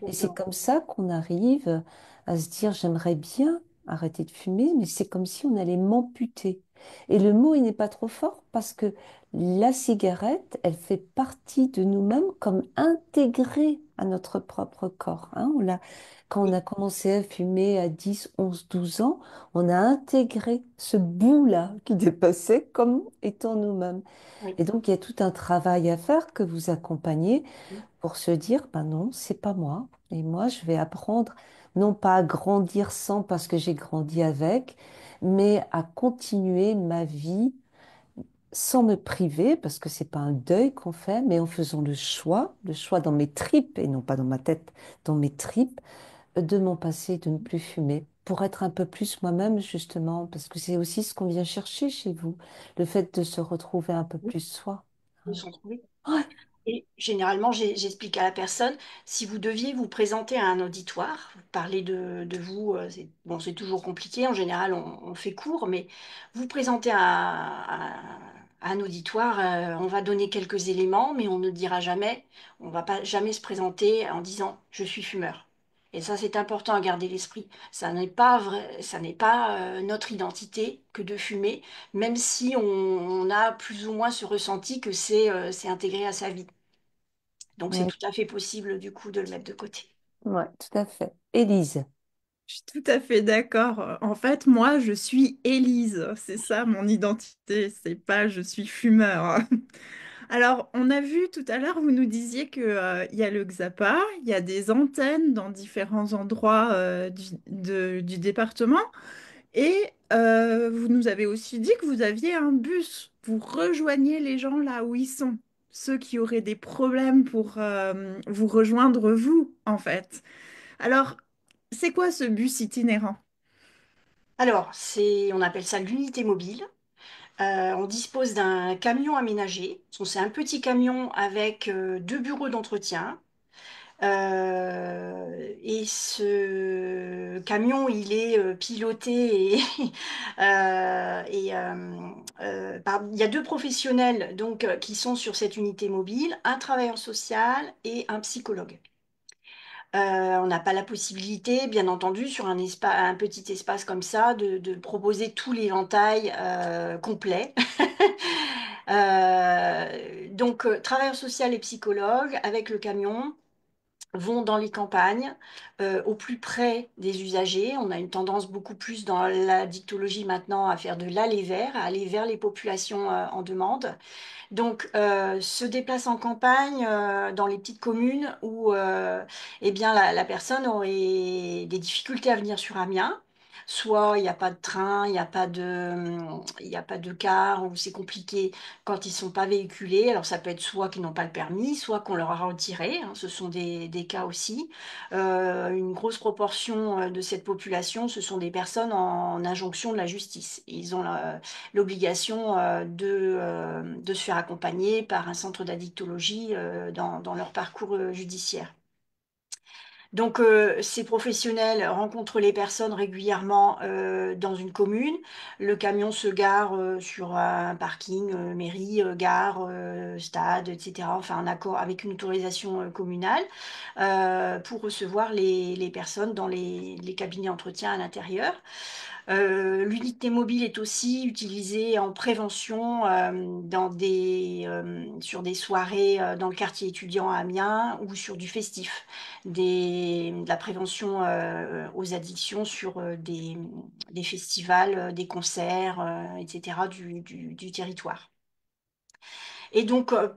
Et c'est exactement. comme ça qu'on arrive à se dire, j'aimerais bien arrêter de fumer, mais c'est comme si on allait m'amputer. Et le mot, il n'est pas trop fort parce que la cigarette, elle fait partie de nous-mêmes comme intégrée à notre propre corps, hein. Quand on Oui, a commencé à fumer à 10, 11, 12 ans, on a intégré ce bout-là qui dépassait comme étant nous-mêmes. oui, Et donc, il y a tout un travail à faire que vous accompagnez oui, pour se dire, ben non, c'est pas moi. Et moi, je vais apprendre non pas à grandir sans parce que j'ai grandi avec, mais à continuer ma vie sans me priver, parce que c'est pas un deuil qu'on fait, mais en faisant le choix dans mes tripes, et non pas dans ma tête, dans mes tripes, de mon passé, de ne plus fumer, pour être un peu plus moi-même, justement, parce que c'est aussi ce qu'on vient chercher chez vous, le fait de se retrouver un peu oui, plus soi, de hein. s'en trouver. Ouais. Et généralement, j'explique à la personne, si vous deviez vous présenter à un auditoire, parler de vous, bon, c'est toujours compliqué, en général on fait court, mais vous présentez à un auditoire, on va donner quelques éléments, mais on ne dira jamais, on va pas jamais se présenter en disant je suis fumeur. Et ça, c'est important à garder l'esprit. Ça n'est pas vrai, ça n'est pas notre identité que de fumer, même si on a plus ou moins ce ressenti que c'est intégré à sa vie. Donc c'est Ouais, tout à fait possible du coup de le mettre de côté. ouais, tout à fait. Élise. Je suis tout à fait d'accord. En fait, moi, je suis Élise. C'est ça mon identité. C'est pas je suis fumeur. Alors, on a vu tout à l'heure, vous nous disiez que, il y a le Xapa, il y a des antennes dans différents endroits du département. Et vous nous avez aussi dit que vous aviez un bus. Vous rejoignez les gens là où ils sont. Ceux qui auraient des problèmes pour vous rejoindre, vous, en fait. Alors, c'est quoi ce bus itinérant? Alors, on appelle ça l'unité mobile. On dispose d'un camion aménagé. C'est un petit camion avec deux bureaux d'entretien. Et ce camion, il est piloté il y a deux professionnels donc qui sont sur cette unité mobile, un travailleur social et un psychologue. On n'a pas la possibilité, bien entendu, sur un petit espace comme ça, de proposer tout l'éventail complet. Travailleur social et psychologue avec le camion vont dans les campagnes, au plus près des usagers. On a une tendance beaucoup plus dans la dictologie maintenant à faire de l'aller vers, à aller vers les populations en demande. Se déplace en campagne, dans les petites communes où eh bien, la personne aurait des difficultés à venir sur Amiens. Soit il n'y a pas de train, il y a pas de car, ou c'est compliqué quand ils sont pas véhiculés. Alors ça peut être soit qu'ils n'ont pas le permis, soit qu'on leur a retiré, hein. Ce sont des cas aussi. Une grosse proportion de cette population, ce sont des personnes en injonction de la justice. Ils ont l'obligation de se faire accompagner par un centre d'addictologie dans leur parcours judiciaire. Ces professionnels rencontrent les personnes régulièrement dans une commune. Le camion se gare sur un parking, mairie, gare, stade, etc. Enfin, un accord avec une autorisation communale pour recevoir les personnes dans les cabinets d'entretien à l'intérieur. L'unité mobile est aussi utilisée en prévention sur des soirées dans le quartier étudiant à Amiens ou sur du festif, de la prévention aux addictions sur des festivals, des concerts, etc. du territoire.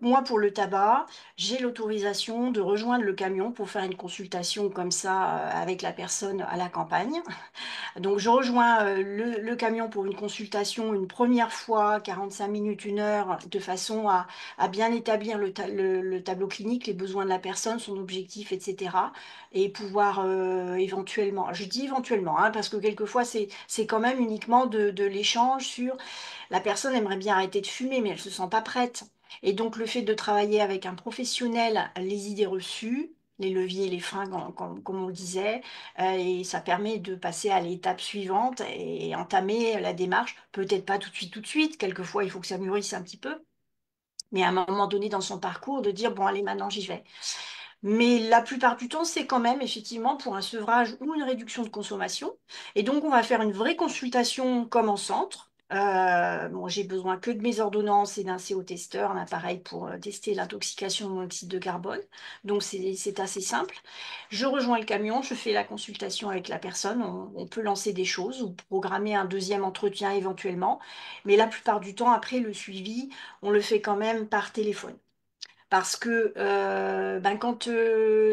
Moi, pour le tabac, j'ai l'autorisation de rejoindre le camion pour faire une consultation comme ça avec la personne à la campagne. Donc, je rejoins le camion pour une consultation une première fois, 45 minutes, une heure, de façon à bien établir le tableau clinique, les besoins de la personne, son objectif, etc. Et pouvoir éventuellement, je dis éventuellement, hein, parce que quelquefois, c'est quand même uniquement de l'échange sur la personne aimerait bien arrêter de fumer, mais elle se sent pas prête. Et donc, le fait de travailler avec un professionnel, les idées reçues, les leviers, les freins, comme on le disait, et ça permet de passer à l'étape suivante et entamer la démarche. Peut-être pas tout de suite. Quelquefois, il faut que ça mûrisse un petit peu. Mais à un moment donné dans son parcours, de dire, bon, allez, maintenant, j'y vais. Mais la plupart du temps, c'est quand même effectivement pour un sevrage ou une réduction de consommation. Et donc, on va faire une vraie consultation comme en centre. Bon, j'ai besoin que de mes ordonnances et d'un CO-testeur, un appareil pour tester l'intoxication au monoxyde de carbone. Donc, c'est assez simple. Je rejoins le camion, je fais la consultation avec la personne. On peut lancer des choses ou programmer un deuxième entretien éventuellement. Mais la plupart du temps, après le suivi, on le fait quand même par téléphone. Parce que quand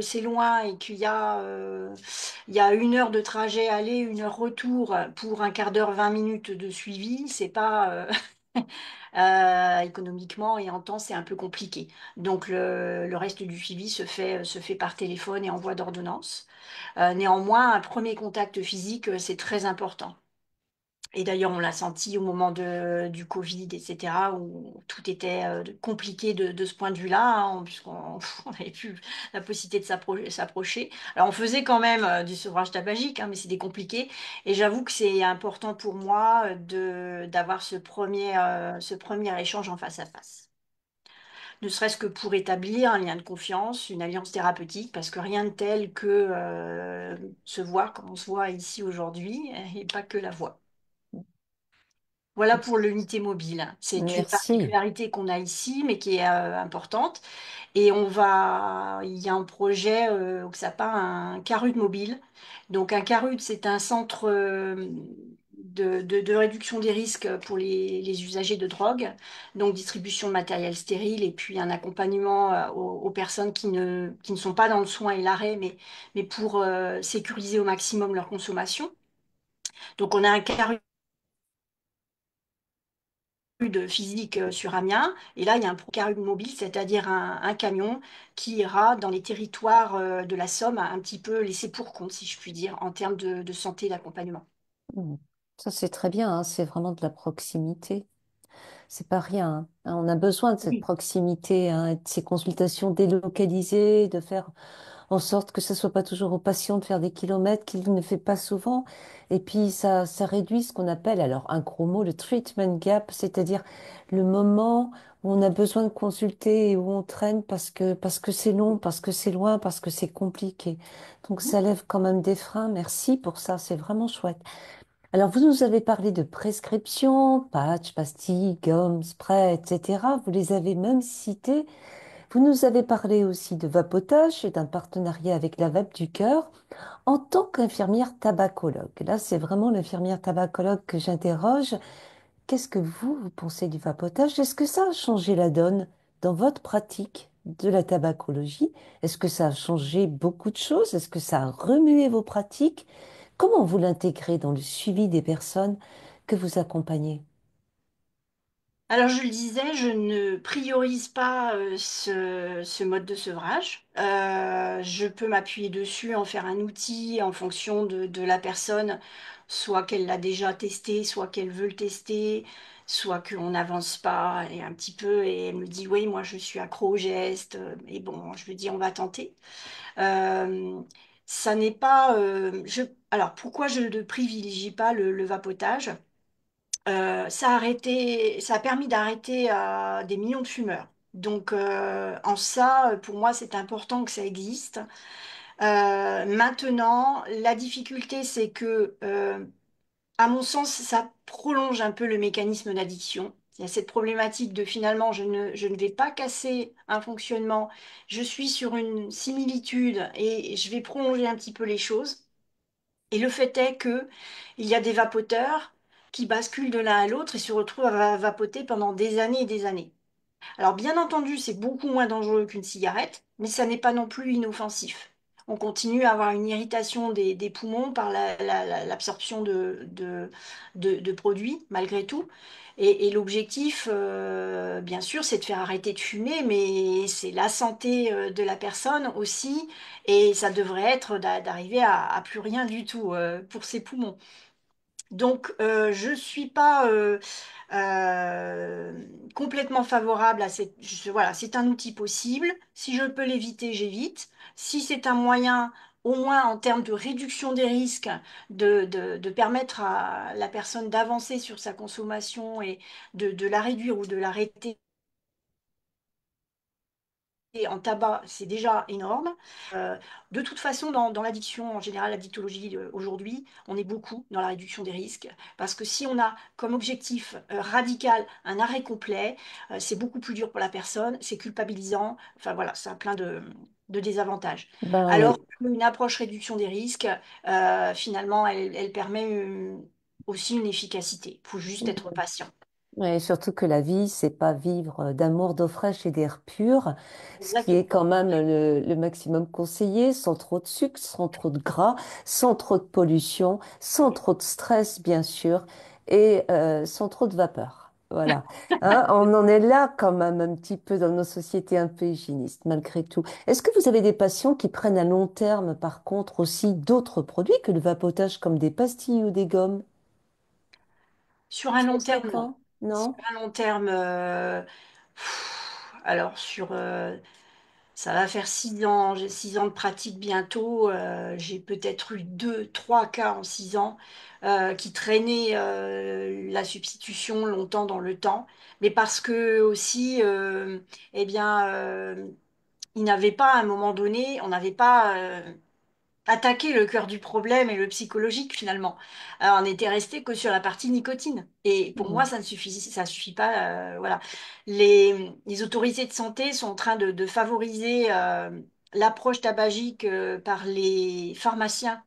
c'est loin et il y a une heure de trajet aller, une heure retour pour un quart d'heure, 20 minutes de suivi, c'est pas économiquement et en temps, c'est un peu compliqué. Donc le reste du suivi se fait par téléphone et envoi d'ordonnance. Néanmoins, un premier contact physique, c'est très important. Et d'ailleurs, on l'a senti au moment du Covid, etc., où tout était compliqué de ce point de vue-là, hein, puisqu'on on n'avait plus la possibilité de s'approcher. Alors, on faisait quand même du sevrage tabagique, hein, mais c'était compliqué. Et j'avoue que c'est important pour moi d'avoir ce premier échange en face à face. Ne serait-ce que pour établir un lien de confiance, une alliance thérapeutique, parce que rien de tel que se voir comme on se voit ici aujourd'hui, et pas que la voix. Voilà pour l'unité mobile. C'est une Merci. particularité qu'on a ici, mais qui est importante. Et il y a un projet au XAPA, un CARUD mobile. Donc un CARUD, c'est un centre de réduction des risques pour les usagers de drogue, donc distribution de matériel stérile et puis un accompagnement aux personnes qui ne sont pas dans le soin et l'arrêt, mais pour sécuriser au maximum leur consommation. Donc on a un CARUD physique sur Amiens. Et là, il y a un carré mobile, c'est-à-dire un camion qui ira dans les territoires de la Somme, un petit peu laissé pour compte, si je puis dire, en termes de santé et d'accompagnement. Mm. Ça, c'est très bien, hein. C'est vraiment de la proximité. C'est pas rien, hein. On a besoin de cette Oui. proximité, hein, et de ces consultations délocalisées, de faire en sorte que ce soit pas toujours au patient de faire des kilomètres qu'il ne fait pas souvent. Et puis ça réduit ce qu'on appelle, alors un gros mot, le treatment gap, c'est-à-dire le moment où on a besoin de consulter et où on traîne parce que c'est long, parce que c'est loin, parce que c'est compliqué. Donc ça lève quand même des freins. Merci pour ça, c'est vraiment chouette. Alors vous nous avez parlé de prescriptions, patchs, pastilles, gommes, sprays, etc. Vous les avez même cités. Vous nous avez parlé aussi de vapotage et d'un partenariat avec la Vape du Cœur en tant qu'infirmière tabacologue. Là, c'est vraiment l'infirmière tabacologue que j'interroge. Qu'est-ce que vous pensez du vapotage? Est-ce que ça a changé la donne dans votre pratique de la tabacologie? Est-ce que ça a changé beaucoup de choses? Est-ce que ça a remué vos pratiques? Comment vous l'intégrez dans le suivi des personnes que vous accompagnez? Alors, je le disais, je ne priorise pas ce mode de sevrage. Je peux m'appuyer dessus, en faire un outil en fonction de la personne, soit qu'elle l'a déjà testé, soit qu'elle veut le tester, soit qu'on n'avance pas et un petit peu et elle me dit oui, moi je suis accro au geste. Et bon, je lui dis on va tenter. Euh, Ça n'est pas. Alors, pourquoi je ne privilégie pas le vapotage? Ça a permis d'arrêter des millions de fumeurs. Donc, en ça, pour moi, c'est important que ça existe. Maintenant, la difficulté, c'est que, à mon sens, ça prolonge un peu le mécanisme d'addiction. Il y a cette problématique de finalement, je ne vais pas casser un fonctionnement, je suis sur une similitude et je vais prolonger un petit peu les choses. Et le fait est que il y a des vapoteurs qui basculent de l'un à l'autre et se retrouvent à vapoter pendant des années et des années. Alors bien entendu, c'est beaucoup moins dangereux qu'une cigarette, mais ça n'est pas non plus inoffensif. On continue à avoir une irritation des poumons par l'absorption de produits, malgré tout. Et l'objectif, bien sûr, c'est de faire arrêter de fumer, mais c'est la santé de la personne aussi, et ça devrait être d'arriver à plus rien du tout pour ses poumons. Donc, je ne suis pas complètement favorable à cette... voilà, c'est un outil possible. Si je peux l'éviter, j'évite. Si c'est un moyen, au moins en termes de réduction des risques, de permettre à la personne d'avancer sur sa consommation et de la réduire ou de l'arrêter en tabac, c'est déjà énorme. Euh, de toute façon, dans l'addiction, en général, la dictologie aujourd'hui, on est beaucoup dans la réduction des risques. Parce que si on a comme objectif radical un arrêt complet, c'est beaucoup plus dur pour la personne, c'est culpabilisant. Enfin voilà, ça a plein de désavantages. Ben Alors oui. qu'une approche réduction des risques, finalement, elle permet aussi une efficacité. Il faut juste être patient. Et surtout que la vie, c'est pas vivre d'amour, d'eau fraîche et d'air pur, ce qui est Exactement. quand même le maximum conseillé, sans trop de sucre, sans trop de gras, sans trop de pollution, sans trop de stress, bien sûr, et sans trop de vapeur. Voilà. Hein, on en est là quand même un petit peu dans nos sociétés un peu hygiénistes, malgré tout. Est-ce que vous avez des patients qui prennent à long terme, par contre, aussi d'autres produits que le vapotage, comme des pastilles ou des gommes? Sur un C'est long terme, non. fréquent, Sur non? un long terme, alors ça va faire 6 ans, j'ai 6 ans de pratique bientôt. J'ai peut-être eu 2, 3 cas en 6 ans qui traînaient la substitution longtemps dans le temps, mais parce que aussi, eh bien, ils n'avaient pas à un moment donné, on n'avait pas. attaqué le cœur du problème et le psychologique finalement. Alors, on n'était resté que sur la partie nicotine. Et pour moi, Mm. ça suffit pas. Voilà. Les autorités de santé sont en train de favoriser l'approche tabagique par les pharmaciens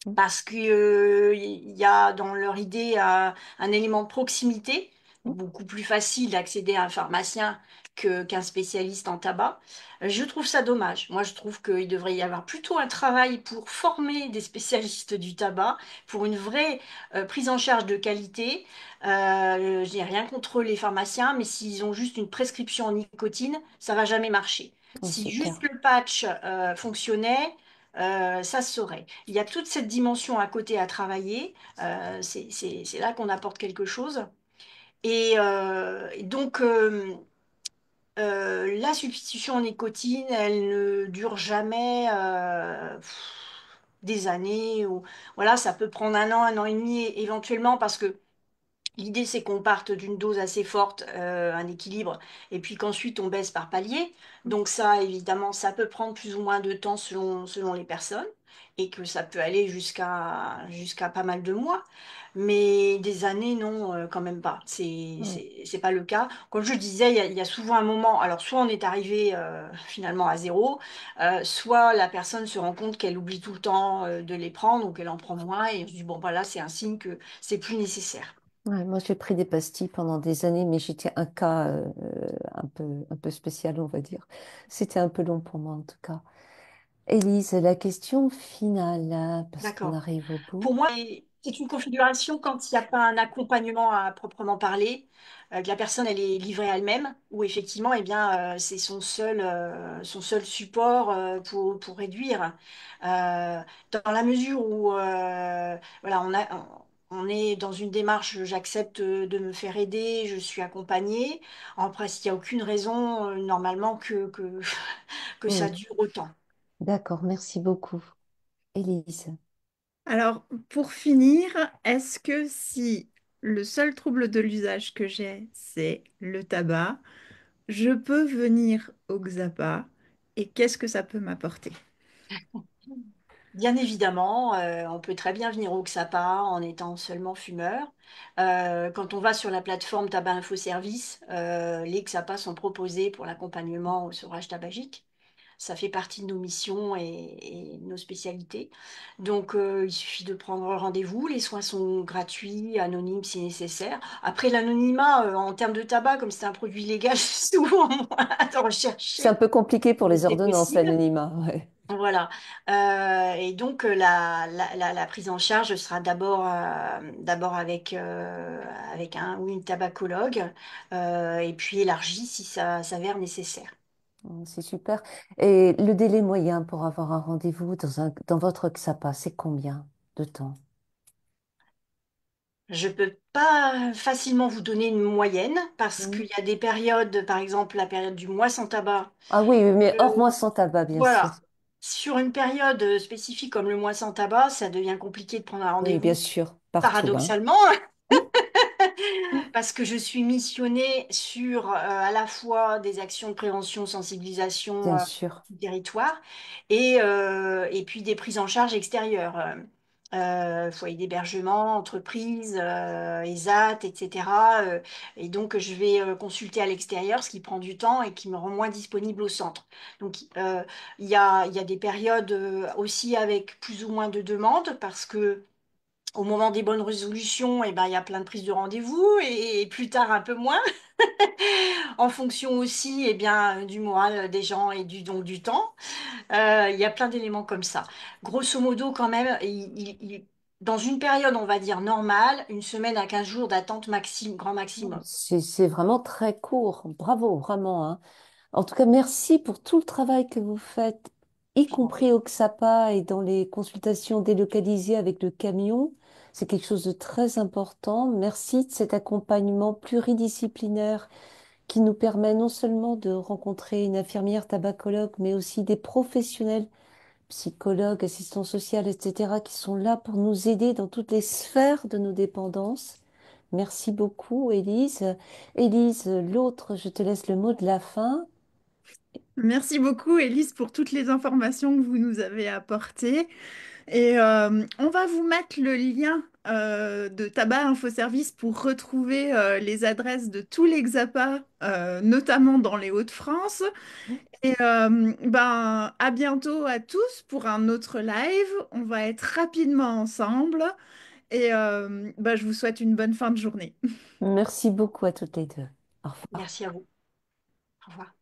Mm. parce que, il y a dans leur idée un élément de proximité, Mm. beaucoup plus facile d'accéder à un pharmacien qu'un spécialiste en tabac. Je trouve ça dommage. Moi, je trouve qu'il devrait y avoir plutôt un travail pour former des spécialistes du tabac, pour une vraie prise en charge de qualité. Je n'ai rien contre les pharmaciens, mais s'ils ont juste une prescription en nicotine, ça va jamais marcher. Oh, Si c'est juste clair. le patch fonctionnait, ça se saurait. Il y a toute cette dimension à côté à travailler. C'est là qu'on apporte quelque chose. Et donc, la substitution en nicotine, elle ne dure jamais des années. Ou, voilà, ça peut prendre un an et demi éventuellement parce que l'idée, c'est qu'on parte d'une dose assez forte, un équilibre, et puis qu'ensuite on baisse par palier. Donc ça, évidemment, ça peut prendre plus ou moins de temps selon les personnes, et que ça peut aller jusqu'à pas mal de mois. Mais des années, non, quand même pas. Mm. C'est pas le cas. Comme je disais, il y a souvent un moment, alors soit on est arrivé finalement à zéro, soit la personne se rend compte qu'elle oublie tout le temps de les prendre, ou qu'elle en prend moins, et on se dit, bon, voilà, c'est un signe que c'est plus nécessaire. Ouais, moi, j'ai pris des pastilles pendant des années, mais j'étais un cas un peu spécial, on va dire. C'était un peu long pour moi, en tout cas. Élise, la question finale, hein, parce qu'on D'accord. arrive au bout. Pour moi, c'est une configuration quand il n'y a pas un accompagnement à proprement parler, que la personne elle est livrée à elle-même, où effectivement, eh bien, c'est son seul support pour réduire. Euh, Dans la mesure où voilà, on est dans une démarche, j'accepte de me faire aider, je suis accompagnée. En principe, il n'y a aucune raison normalement que ça Mm. dure autant. D'accord, merci beaucoup. Élise. Alors, pour finir, est-ce que si le seul trouble de l'usage que j'ai, c'est le tabac, je peux venir au XAPA et qu'est-ce que ça peut m'apporter? Bien évidemment, on peut très bien venir au XAPA en étant seulement fumeur. Quand on va sur la plateforme Tabac Info Service, les XAPA sont proposés pour l'accompagnement au sevrage tabagique. Ça fait partie de nos missions et de nos spécialités. Donc, il suffit de prendre rendez-vous. Les soins sont gratuits, anonymes si nécessaire. Après, l'anonymat, en termes de tabac, comme c'est un produit légal, c'est souvent moins à C'est un rechercher, peu compliqué pour mais les c'est ordonnances, possible. l'anonymat. Ouais. Voilà. Et donc, la prise en charge sera d'abord avec un ou une tabacologue, et puis élargie si ça s'avère nécessaire. C'est super. Et le délai moyen pour avoir un rendez-vous dans votre XAPA, c'est combien de temps? Je peux pas facilement vous donner une moyenne parce Mm. qu'il y a des périodes, par exemple la période du mois sans tabac. Ah oui, oui, mais hors euh, moi sans tabac, bien sûr. voilà. Sur une période spécifique comme le mois sans tabac, ça devient compliqué de prendre un Oui, bien rendez-vous, sûr, partout, hein. paradoxalement. Mm. Parce que je suis missionnée sur à la fois des actions de prévention, sensibilisation Bien sûr. du territoire et puis des prises en charge extérieures. Foyer d'hébergement, entreprise, ESAT, etc. Et donc, je vais consulter à l'extérieur, ce qui prend du temps et qui me rend moins disponible au centre. Donc, il y a des périodes aussi avec plus ou moins de demandes parce que au moment des bonnes résolutions, eh ben, il y a plein de prises de rendez-vous et plus tard un peu moins, en fonction aussi eh bien, du moral des gens et donc du temps. Il y a plein d'éléments comme ça. Grosso modo, quand même, dans une période, on va dire normale, une semaine à 15 jours d'attente grand maximum. C'est vraiment très court. Bravo, vraiment, hein. En tout cas, merci pour tout le travail que vous faites, y Je vous en prie. compris au XAPA et dans les consultations délocalisées avec le camion. C'est quelque chose de très important. Merci de cet accompagnement pluridisciplinaire qui nous permet non seulement de rencontrer une infirmière tabacologue, mais aussi des professionnels, psychologues, assistants sociaux, etc., qui sont là pour nous aider dans toutes les sphères de nos dépendances. Merci beaucoup, Élise. Élise, l'autre, je te laisse le mot de la fin. Merci beaucoup, Élise, pour toutes les informations que vous nous avez apportées. Et on va vous mettre le lien de Tabac Info Service pour retrouver les adresses de tous les XAPA, notamment dans les Hauts-de-France. Et ben, à bientôt à tous pour un autre live. On va être rapidement ensemble. Et ben, je vous souhaite une bonne fin de journée. Merci beaucoup à toutes les deux. Au revoir. Merci à vous. Au revoir.